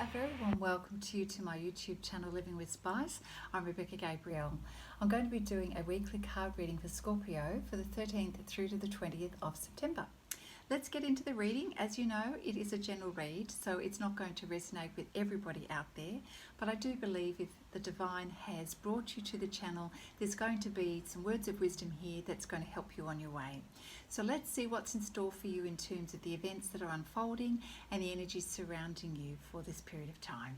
A very warm welcome to my YouTube channel Living with Spice. I'm Rebecca Gabriel. I'm going to be doing a weekly card reading for Scorpio for the 13th through to the 20th of September. Let's get into the reading. As you know, it is a general read, so it's not going to resonate with everybody out there, but I do believe if the divine has brought you to the channel, there's going to be some words of wisdom here that's going to help you on your way. So let's see what's in store for you in terms of the events that are unfolding and the energies surrounding you for this period of time.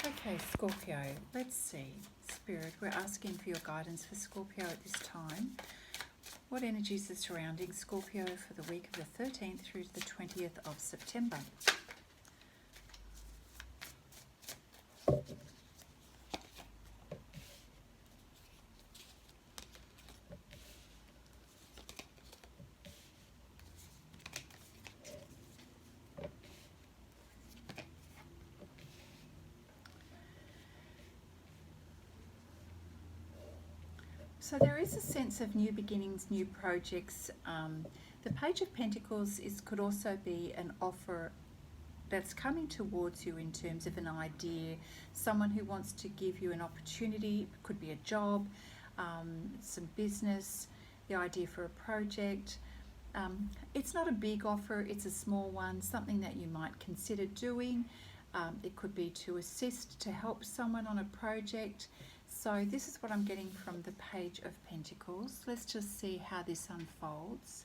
Okay, Scorpio, let's see. Spirit, we're asking for your guidance for Scorpio at this time. What energies are surrounding Scorpio for the week of the 13th through to the 20th of September? So there is a sense of new beginnings, new projects. The Page of Pentacles could also be an offer that's coming towards you in terms of an idea, someone who wants to give you an opportunity. It could be a job, some business, the idea for a project. It's not a big offer, it's a small one, something that you might consider doing. It could be to assist, to help someone on a project. So this is what I'm getting from the Page of Pentacles. Let's just see how this unfolds.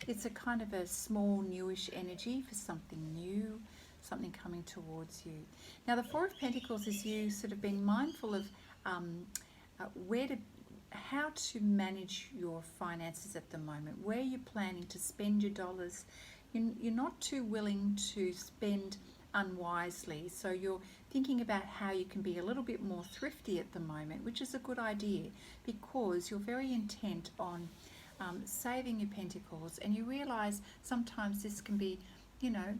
It's a kind of a small, newish energy for something new, something coming towards you. Now the Four of Pentacles is you sort of being mindful of how to manage your finances at the moment, where you're planning to spend your dollars. You're not too willing to spend unwisely, so you're thinking about how you can be a little bit more thrifty at the moment, which is a good idea because you're very intent on saving your pentacles, and you realize sometimes this can be, you know,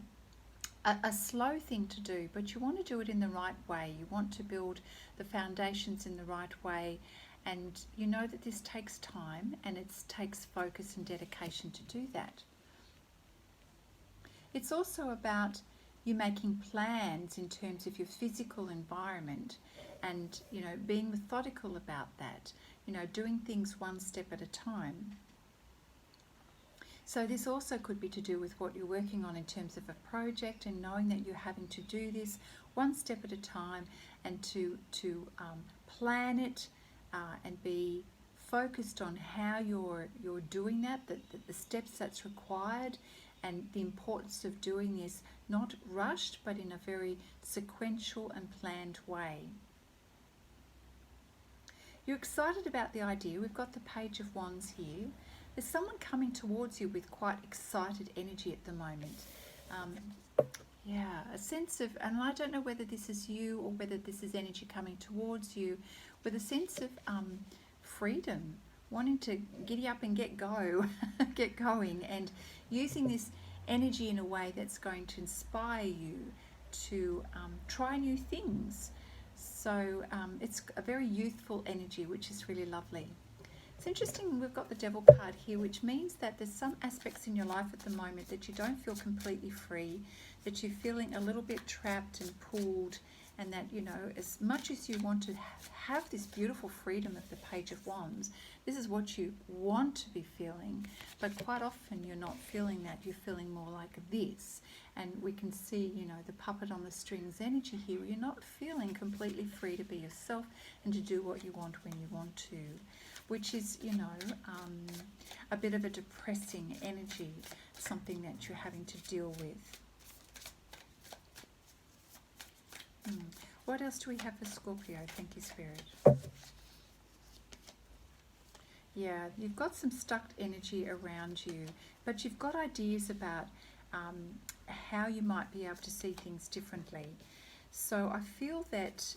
a slow thing to do, but you want to do it in the right way. You want to build the foundations in the right way, and you know that this takes time and it takes focus and dedication to do that. It's also about you making plans in terms of your physical environment and, you know, being methodical about that, you know, doing things one step at a time. So this also could be to do with what you're working on in terms of a project, and knowing that you're having to do this one step at a time, and to plan it and be focused on how you're doing that, the steps that's required, and the importance of doing this not rushed but in a very sequential and planned way. You're excited about the idea. We've got the Page of Wands here. There's someone coming towards you with quite excited energy at the moment. Yeah, a sense of, and I don't know whether this is you or whether this is energy coming towards you, with a sense of freedom, wanting to giddy up and get going, and using this energy in a way that's going to inspire you to try new things. So it's a very youthful energy, which is really lovely. It's interesting, we've got the Devil card here, which means that there's some aspects in your life at the moment that you don't feel completely free, that you're feeling a little bit trapped and pulled, and that, you know, as much as you want to have this beautiful freedom of the Page of Wands, this is what you want to be feeling, but quite often you're not feeling that. You're feeling more like this, and we can see, you know, the puppet on the strings energy here. You're not feeling completely free to be yourself and to do what you want when you want to, which is, you know, a bit of a depressing energy, something that you're having to deal with. What else do we have for Scorpio? Thank you, Spirit. Yeah, you've got some stuck energy around you, but you've got ideas about how you might be able to see things differently. So I feel that,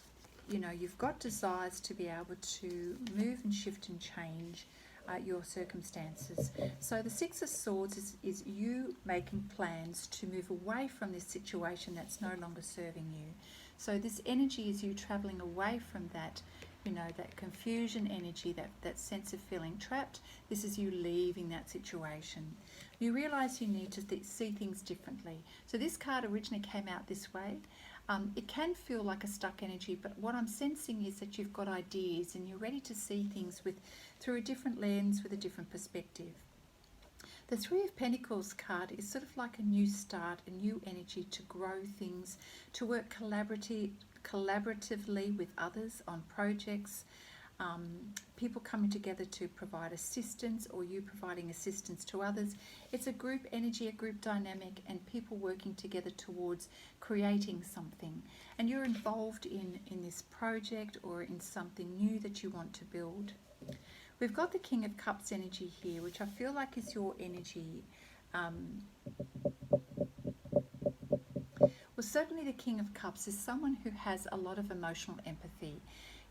you know, you've got desires to be able to move and shift and change your circumstances. So the Six of Swords is you making plans to move away from this situation that's no longer serving you. So this energy is you traveling away from that you know, that confusion energy, that sense of feeling trapped. This is you leaving that situation. You realize you need to see things differently. So this card originally came out this way. It can feel like a stuck energy, but what I'm sensing is that you've got ideas and you're ready to see things through a different lens, with a different perspective. The Three of Pentacles card is sort of like a new start, a new energy to grow things, to work collaboratively with others on projects, people coming together to provide assistance, or you providing assistance to others. It's a group energy, a group dynamic, and people working together towards creating something. And you're involved in this project or in something new that you want to build. We've got the King of Cups energy here, which I feel like is your energy. Well, certainly the King of Cups is someone who has a lot of emotional empathy.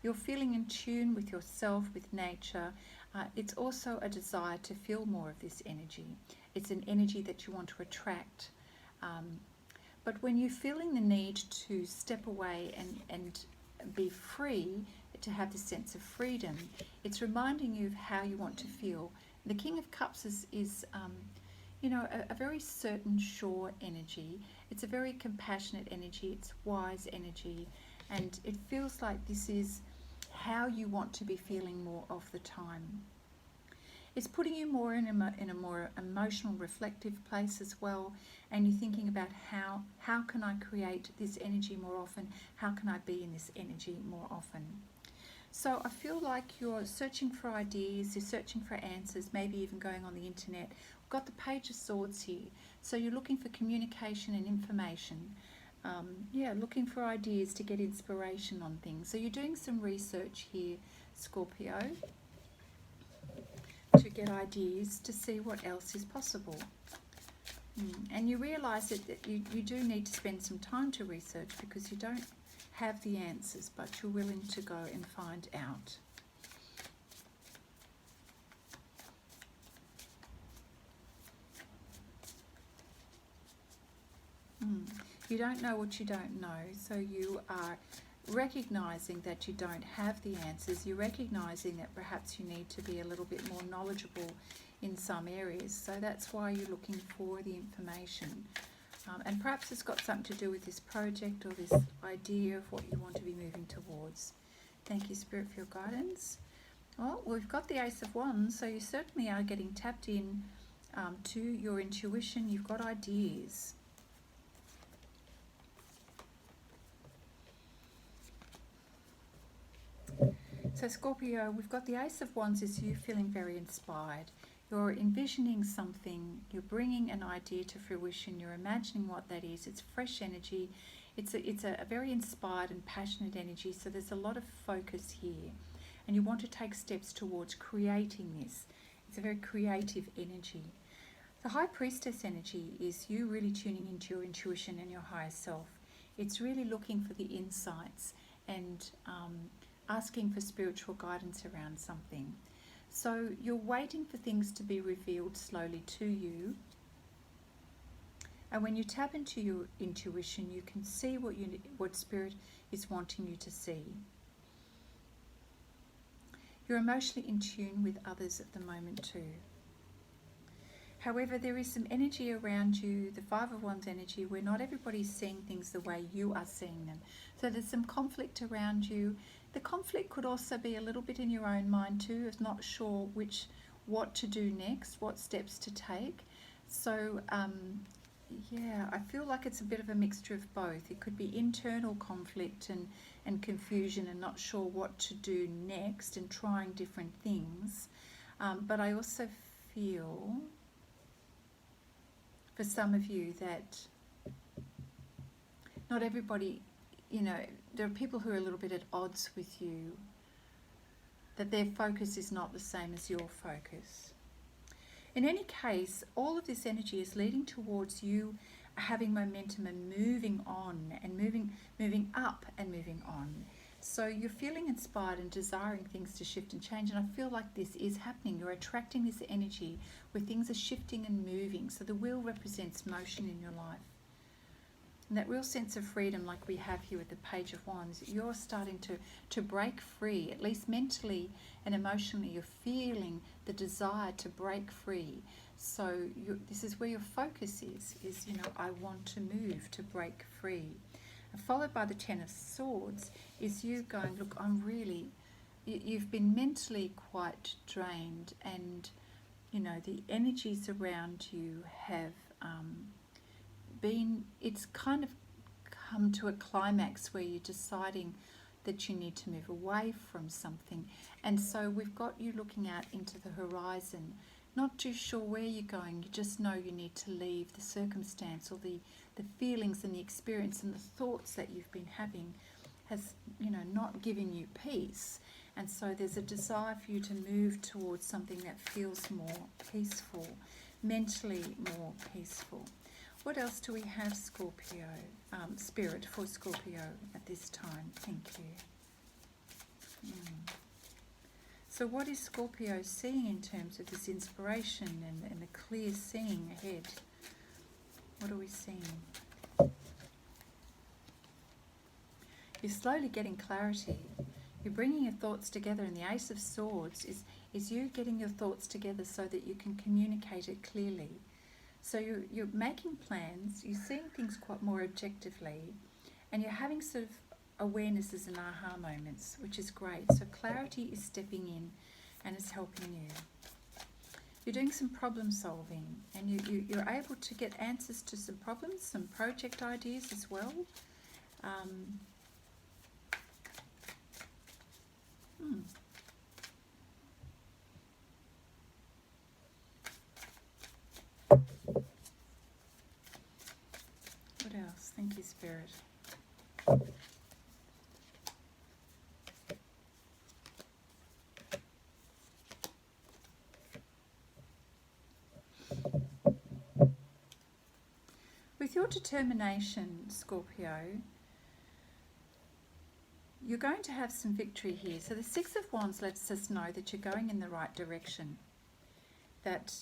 You're feeling in tune with yourself, with nature. It's also a desire to feel more of this energy. It's an energy that you want to attract. But when you're feeling the need to step away and be free, to have this sense of freedom, it's reminding you of how you want to feel. The King of Cups is you know, a very certain, sure energy. It's a very compassionate energy. It's wise energy. And it feels like this is how you want to be feeling more of the time. It's putting you more in a more emotional, reflective place as well. And you're thinking about how can I create this energy more often? How can I be in this energy more often? So I feel like you're searching for ideas, you're searching for answers, maybe even going on the internet. We've got the Page of Swords here. So you're looking for communication and information. Looking for ideas to get inspiration on things. So you're doing some research here, Scorpio, to get ideas to see what else is possible. And you realise that you do need to spend some time to research, because you don't have the answers, but you're willing to go and find out. You don't know what you don't know, so you are recognizing that you don't have the answers. You're recognizing that perhaps you need to be a little bit more knowledgeable in some areas, so that's why you're looking for the information. And perhaps it's got something to do with this project or this idea of what you want to be moving towards. Thank you, Spirit, for your guidance. Well, we've got the Ace of Wands, so you certainly are getting tapped in to your intuition. You've got ideas. So Scorpio, we've got the Ace of Wands is you feeling very inspired. You're envisioning something, you're bringing an idea to fruition, you're imagining what that is. It's fresh energy, it's a very inspired and passionate energy, so there's a lot of focus here. And you want to take steps towards creating this. It's a very creative energy. The High Priestess energy is you really tuning into your intuition and your higher self. It's really looking for the insights and asking for spiritual guidance around something. So you're waiting for things to be revealed slowly to you. And when you tap into your intuition, you can see what Spirit is wanting you to see. You're emotionally in tune with others at the moment too. However, there is some energy around you, the Five of Wands energy, where not everybody's seeing things the way you are seeing them. So there's some conflict around you. The conflict could also be a little bit in your own mind too, of not sure what to do next, what steps to take. So I feel like it's a bit of a mixture of both. It could be internal conflict and confusion and not sure what to do next and trying different things. But I also feel, for some of you, that not everybody, there are people who are a little bit at odds with you, that their focus is not the same as your focus. In any case, all of this energy is leading towards you having momentum and moving on and moving up and moving on. So you're feeling inspired and desiring things to shift and change, and I feel like this is happening. You're attracting this energy where things are shifting and moving. So the wheel represents motion in your life. And that real sense of freedom, like we have here with the Page of Wands, you're starting to break free, at least mentally and emotionally. You're feeling the desire to break free. So this is where your focus is, you know, I want to move, to break free. And followed by the Ten of Swords is you going, look, I'm really, you've been mentally quite drained, and, you know, the energies around you have it's kind of come to a climax where you're deciding that you need to move away from something. And so we've got you looking out into the horizon, not too sure where you're going. You just know you need to leave the circumstance, or the feelings and the experience and the thoughts that you've been having has, you know, not given you peace. And so there's a desire for you to move towards something that feels more peaceful, mentally more peaceful. What else do we have, Scorpio? Spirit for Scorpio at this time. Thank you. So what is Scorpio seeing in terms of this inspiration and the clear seeing ahead? What are we seeing? You're slowly getting clarity. You're bringing your thoughts together, and the Ace of Swords is you getting your thoughts together so that you can communicate it clearly. So you're making plans, you're seeing things quite more objectively, and you're having sort of awarenesses and aha moments, which is great. So clarity is stepping in and is helping you. You're doing some problem solving, and you're able to get answers to some problems, some project ideas as well. What else? Thank you, Spirit. With your determination, Scorpio, you're going to have some victory here. So the Six of Wands lets us know that you're going in the right direction, that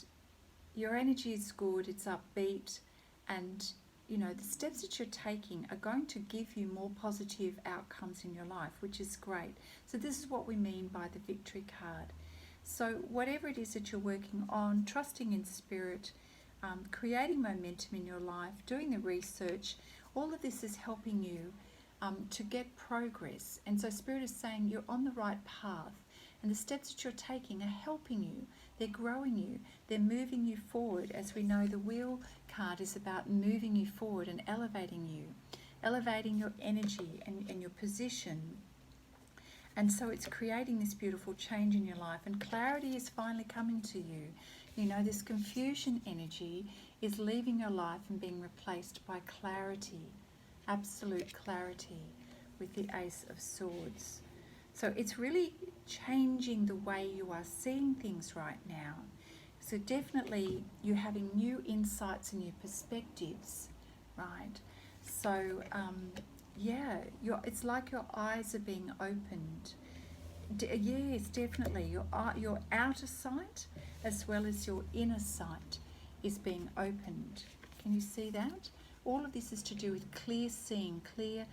your energy is good, it's upbeat, and you know, the steps that you're taking are going to give you more positive outcomes in your life, which is great. So this is what we mean by the victory card. So whatever it is that you're working on, trusting in Spirit, creating momentum in your life, doing the research, all of this is helping you to get progress. And so Spirit is saying you're on the right path, and the steps that you're taking are helping you. They're growing you. They're moving you forward. As we know, the Wheel card is about moving you forward and elevating you, elevating your energy and your position. And so it's creating this beautiful change in your life, and clarity is finally coming to you. You know, this confusion energy is leaving your life and being replaced by clarity, absolute clarity, with the Ace of Swords. So it's really changing the way you are seeing things right now. So definitely you're having new insights and new perspectives, right? So yeah, it's like your eyes are being opened. Yes, definitely. Your outer sight as well as your inner sight is being opened. Can you see that? All of this is to do with clear seeing, clear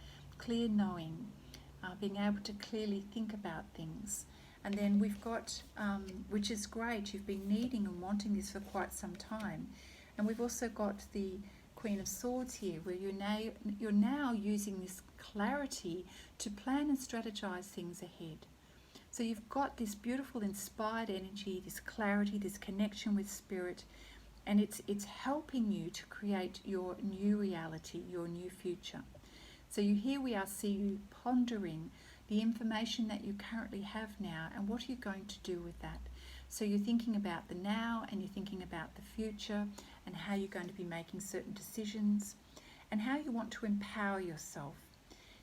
knowing, being able to clearly think about things. And then we've got, which is great, you've been needing and wanting this for quite some time. And we've also got the Queen of Swords here, where you're now using this clarity to plan and strategize things ahead. So you've got this beautiful inspired energy, this clarity, this connection with Spirit, and it's helping you to create your new reality, your new future. So here we see you pondering the information that you currently have now, and what are you going to do with that? So you're thinking about the now, and you're thinking about the future, and how you're going to be making certain decisions, and how you want to empower yourself.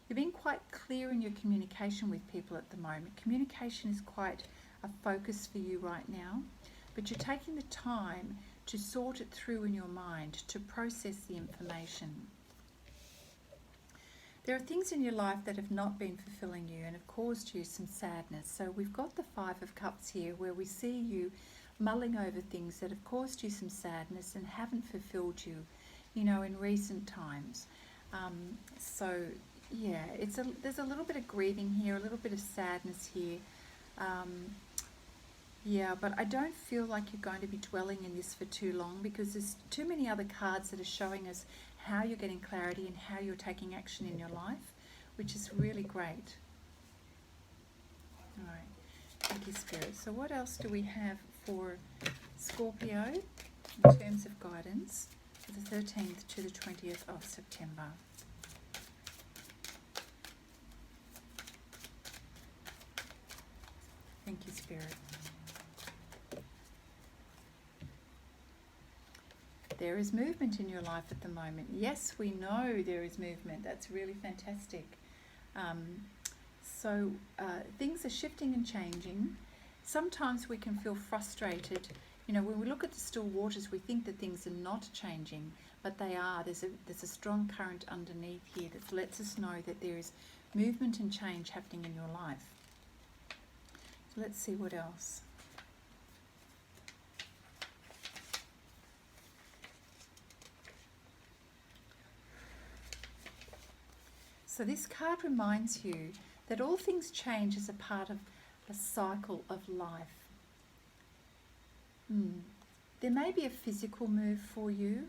You're being quite clear in your communication with people at the moment. Communication is quite a focus for you right now, but you're taking the time to sort it through in your mind, to process the information. There are things in your life that have not been fulfilling you and have caused you some sadness. So we've got the Five of Cups here, where we see you mulling over things that have caused you some sadness and haven't fulfilled you, you know, in recent times. So yeah, there's a little bit of grieving here, a little bit of sadness here. Yeah, but I don't feel like you're going to be dwelling in this for too long, because there's too many other cards that are showing us how you're getting clarity and how you're taking action in your life, which is really great. All right, thank you, Spirit. So what else do we have for Scorpio in terms of guidance for the 13th to the 20th of September? Thank you, Spirit. There is movement in your life at the moment. Yes, we know there is movement. That's really fantastic. So things are shifting and changing. Sometimes we can feel frustrated. You know, when we look at the still waters, we think that things are not changing, but they are. There's a strong current underneath here that lets us know that there is movement and change happening in your life. So let's see what else. So this card reminds you that all things change as a part of a cycle of life. There may be a physical move for you,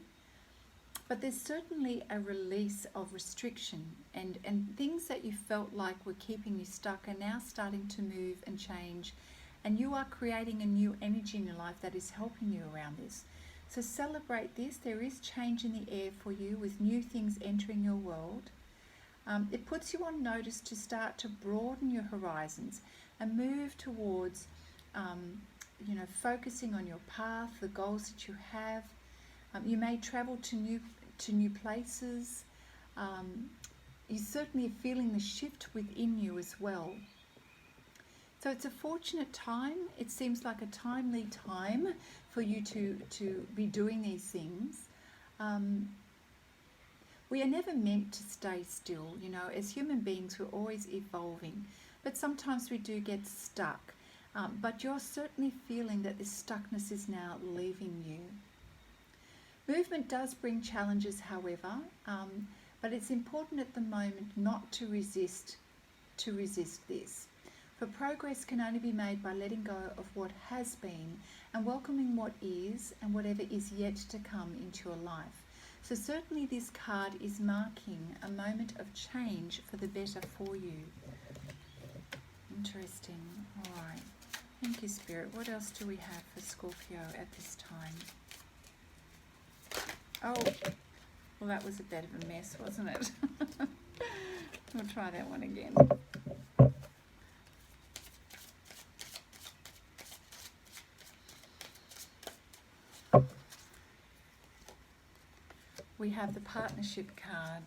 but there's certainly a release of restriction, and things that you felt like were keeping you stuck are now starting to move and change, and you are creating a new energy in your life that is helping you around this. So celebrate this. There is change in the air for you with new things entering your world. It puts you on notice to start to broaden your horizons and move towards, focusing on your path, the goals that you have. You may travel to new places. You certainly are feeling the shift within you as well. So it's a fortunate time. It seems like a timely time for you to be doing these things. We are never meant to stay still. You know, as human beings, we're always evolving, but sometimes we do get stuck. But you're certainly feeling that this stuckness is now leaving you. Movement does bring challenges, however, but it's important at the moment not to resist this. For progress can only be made by letting go of what has been and welcoming what is and whatever is yet to come into your life. So certainly this card is marking a moment of change for the better for you. Interesting. All right. Thank you, Spirit. What else do we have for Scorpio at this time? Oh, well, that was a bit of a mess, wasn't it? We'll try that one again. We have the partnership card.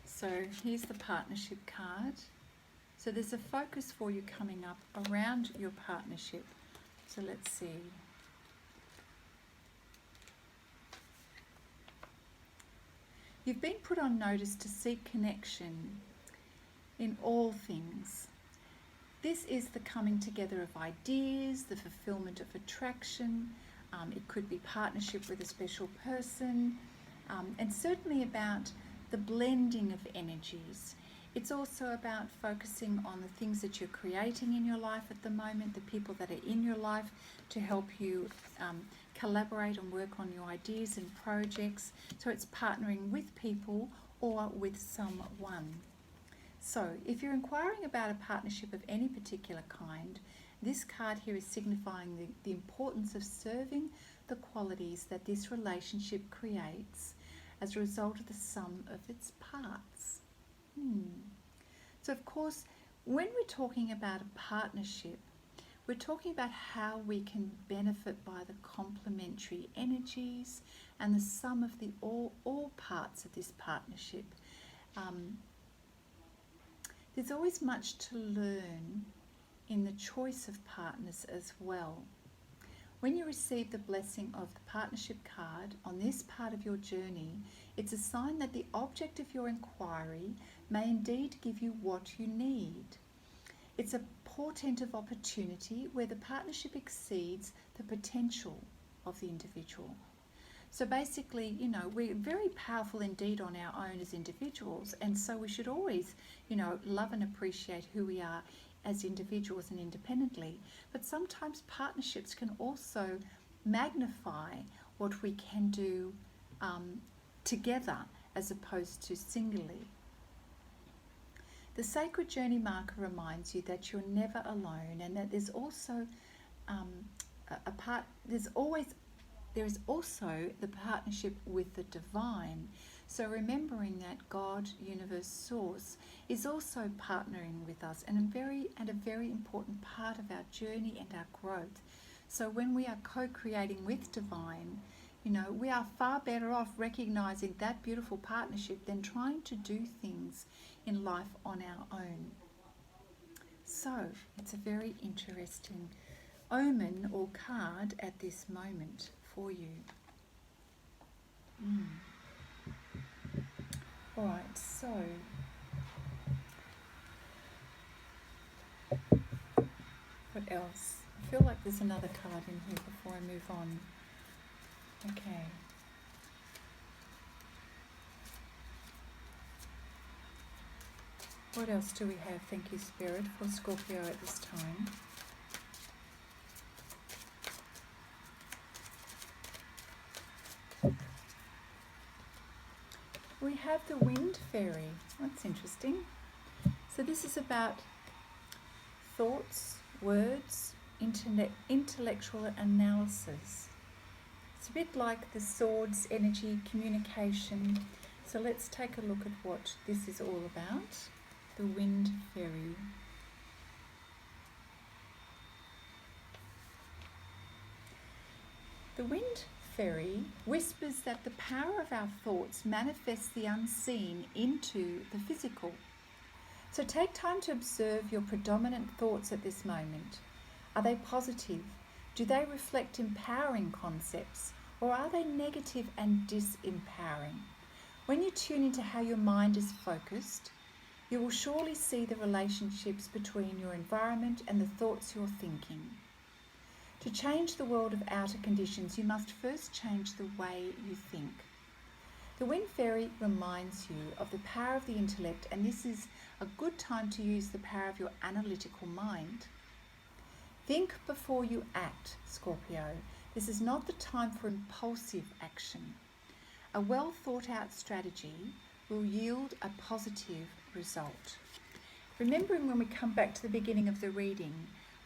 So here's the partnership card. So there's a focus for you coming up around your partnership. So let's see. You've been put on notice to seek connection in all things. This is the coming together of ideas, the fulfillment of attraction. It could be partnership with a special person, and certainly about the blending of energies. It's also about focusing on the things that you're creating in your life at the moment, the people that are in your life to help you collaborate and work on your ideas and projects. So it's partnering with people or with someone. So if you're inquiring about a partnership of any particular kind, this card here is signifying the importance of serving the qualities that this relationship creates as a result of the sum of its parts. So of course, when we're talking about a partnership, we're talking about how we can benefit by the complementary energies and the sum of the all parts of this partnership. There's always much to learn in the choice of partners as well. When you receive the blessing of the partnership card on this part of your journey, it's a sign that the object of your inquiry may indeed give you what you need. It's a portent of opportunity where the partnership exceeds the potential of the individual. So basically, you know, we're very powerful indeed on our own as individuals, and so we should always, you know, love and appreciate who we are as individuals and independently. But sometimes partnerships can also magnify what we can do together as opposed to singly. The sacred journey marker reminds you that you're never alone, and that there's also there is also the partnership with the divine. So remembering that God, universe, source is also partnering with us, and a very important part of our journey and our growth. So when we are co-creating with divine, you know, we are far better off recognizing that beautiful partnership than trying to do things in life on our own. So it's a very interesting omen or card at this moment for you. All right, so what else? I feel like there's another card in here before I move on. Okay. What else do we have, thank you Spirit, for Scorpio at this time? We have the Wind Fairy. That's interesting. So this is about thoughts, words, intellectual analysis. It's a bit like the Swords energy, communication. So let's take a look at what this is all about. The Wind Fairy. The Wind Fairy whispers that the power of our thoughts manifests the unseen into the physical. So take time to observe your predominant thoughts at this moment. Are they positive? Do they reflect empowering concepts, or are they negative and disempowering? When you tune into how your mind is focused, you will surely see the relationships between your environment and the thoughts you're thinking. To change the world of outer conditions, you must first change the way you think. The Wind Fairy reminds you of the power of the intellect, and this is a good time to use the power of your analytical mind. Think before you act, Scorpio. This is not the time for impulsive action. A well thought out strategy will yield a positive result. Remembering when we come back to the beginning of the reading,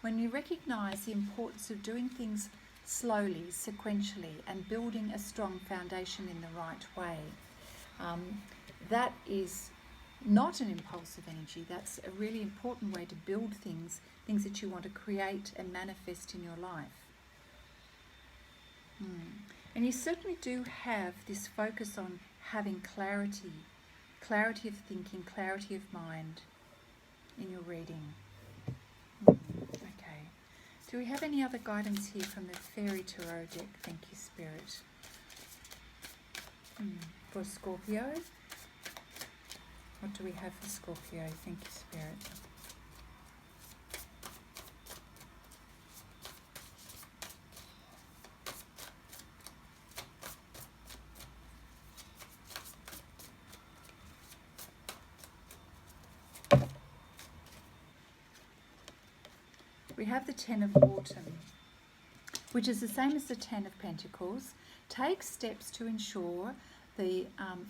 when you recognize the importance of doing things slowly, sequentially, and building a strong foundation in the right way, that is not an impulsive energy. That's a really important way to build things that you want to create and manifest in your life. And you certainly do have this focus on having clarity of thinking, clarity of mind in your reading. Okay. Do we have any other guidance here from the Fairy Tarot deck? Thank you, Spirit. For Scorpio. What do we have for Scorpio? Thank you, Spirit. We have the Ten of Autumn, which is the same as the Ten of Pentacles. Take steps to ensure the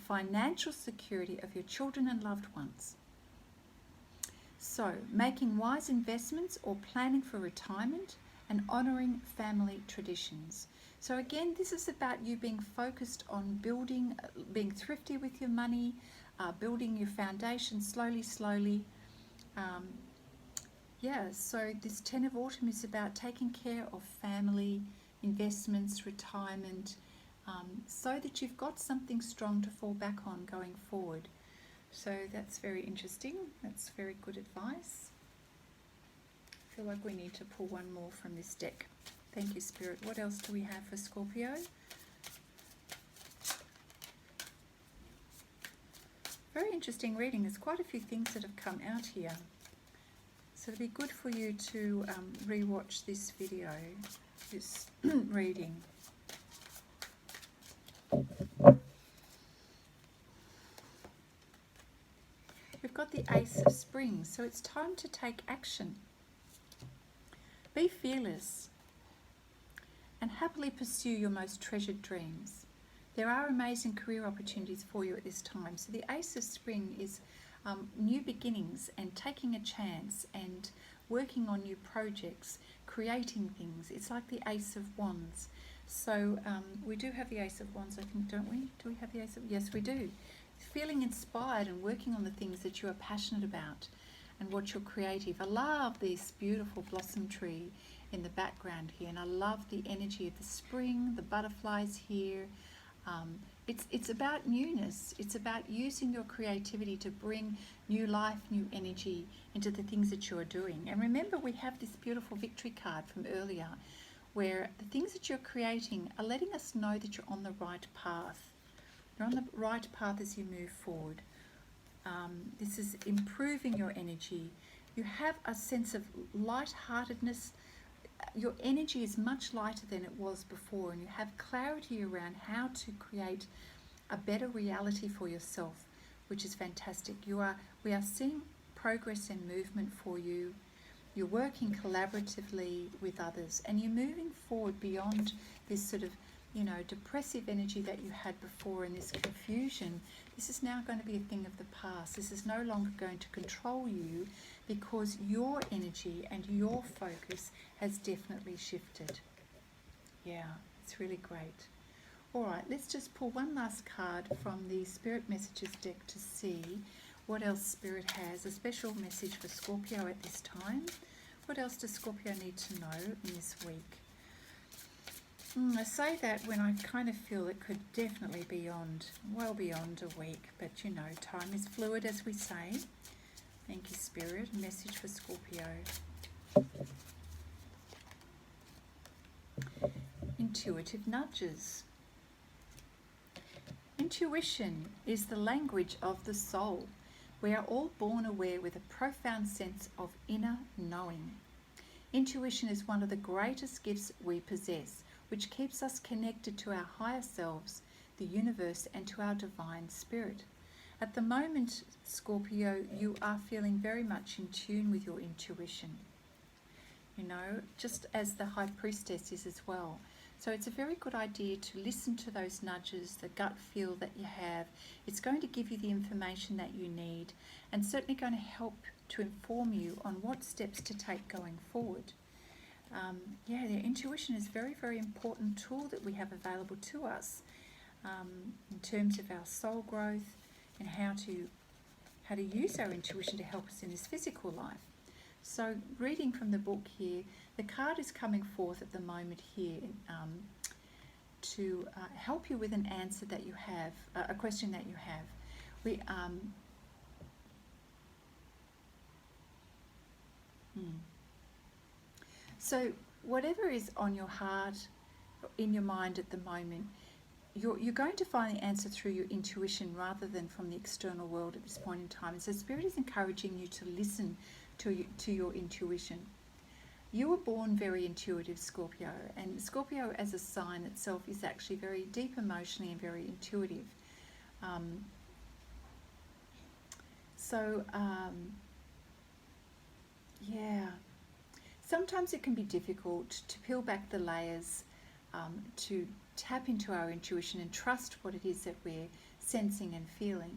financial security of your children and loved ones. So, making wise investments or planning for retirement and honouring family traditions. So again, this is about you being focused on building, being thrifty with your money, building your foundation slowly. So this Ten of Autumn is about taking care of family, investments, retirement, so that you've got something strong to fall back on going forward. So that's very interesting. That's very good advice. I feel like we need to pull one more from this deck. Thank you, Spirit. What else do we have for Scorpio? Very interesting reading. There's quite a few things that have come out here. So it'd be good for you to re-watch this video, this reading. got the Ace of Spring, so it's time to take action. Be fearless and happily pursue your most treasured dreams. There are amazing career opportunities for you at this time. So the Ace of Spring is new beginnings and taking a chance and working on new projects, creating things. It's like the Ace of Wands. So we do have the Ace of Wands, I think, don't we? Do we have the Ace of... Yes, we do. Feeling inspired and working on the things that you are passionate about and what you're creative. I love this beautiful blossom tree in the background here, and I love the energy of the spring, the butterflies here. It's about newness. It's about using your creativity to bring new life, new energy into the things that you're doing. And remember, we have this beautiful victory card from earlier, where the things that you're creating are letting us know that you're on the right path. You're on the right path as you move forward. This is improving your energy. You have a sense of lightheartedness. Your energy is much lighter than it was before, and you have clarity around how to create a better reality for yourself, which is fantastic. We are seeing progress and movement for you. You're working collaboratively with others, and you're moving forward beyond this sort of, depressive energy that you had before and this confusion. This is now going to be a thing of the past. This is no longer going to control you, because your energy and your focus has definitely shifted. Yeah, it's really great. All right, let's just pull one last card from the Spirit Messages deck to see what else Spirit has. A special message for Scorpio at this time. What else does Scorpio need to know in this week? I say that when I kind of feel it could definitely be well beyond a week, but time is fluid, as we say. Thank you, Spirit. A message for Scorpio. Intuitive nudges. Intuition is the language of the soul. We are all born aware with a profound sense of inner knowing. Intuition is one of the greatest gifts we possess, which keeps us connected to our higher selves, the universe, and to our divine spirit. At the moment, Scorpio, you are feeling very much in tune with your intuition, just as the High Priestess is as well. So it's a very good idea to listen to those nudges, the gut feel that you have. It's going to give you the information that you need, and certainly going to help to inform you on what steps to take going forward. The intuition is a very, very important tool that we have available to us in terms of our soul growth and how to use our intuition to help us in this physical life. So reading from the book here, the card is coming forth at the moment here to help you with an answer that you have, a question that you have. So whatever is on your heart, in your mind at the moment, you're going to find the answer through your intuition rather than from the external world at this point in time. And so Spirit is encouraging you to listen to your intuition. You were born very intuitive, Scorpio, and Scorpio as a sign itself is actually very deep emotionally and very intuitive. Sometimes it can be difficult to peel back the layers, to tap into our intuition and trust what it is that we're sensing and feeling.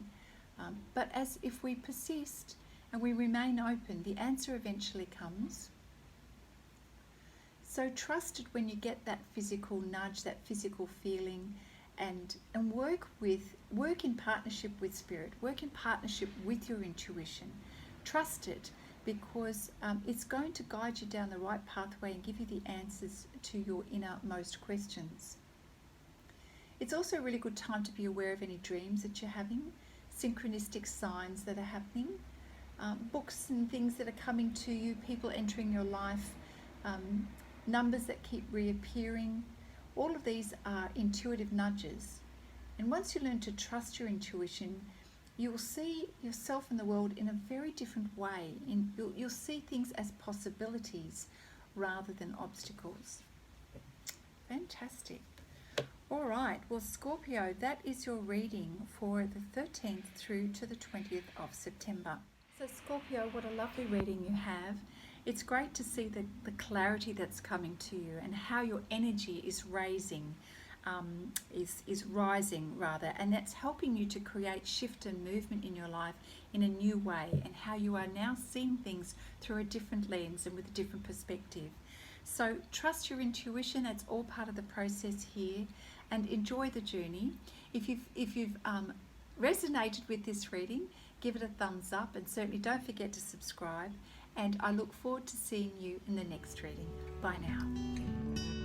But as if we persist and we remain open, the answer eventually comes. So trust it when you get that physical nudge, that physical feeling, and work in partnership with Spirit, work in partnership with your intuition. Trust it, because it's going to guide you down the right pathway and give you the answers to your innermost questions. It's also a really good time to be aware of any dreams that you're having, synchronistic signs that are happening, books and things that are coming to you, people entering your life, numbers that keep reappearing. All of these are intuitive nudges. And once you learn to trust your intuition, you will see yourself in the world in a very different way. You'll see things as possibilities rather than obstacles. Fantastic. All right, well, Scorpio, that is your reading for the 13th through to the 20th of September. So Scorpio, what a lovely reading you have. It's great to see the clarity that's coming to you and how your energy is raising, is rising rather, and that's helping you to create shift and movement in your life in a new way, and how you are now seeing things through a different lens and with a different perspective. So trust your intuition, that's all part of the process here, and enjoy the journey. If you've resonated with this reading, give it a thumbs up, and certainly don't forget to subscribe, and I look forward to seeing you in the next reading. Bye now.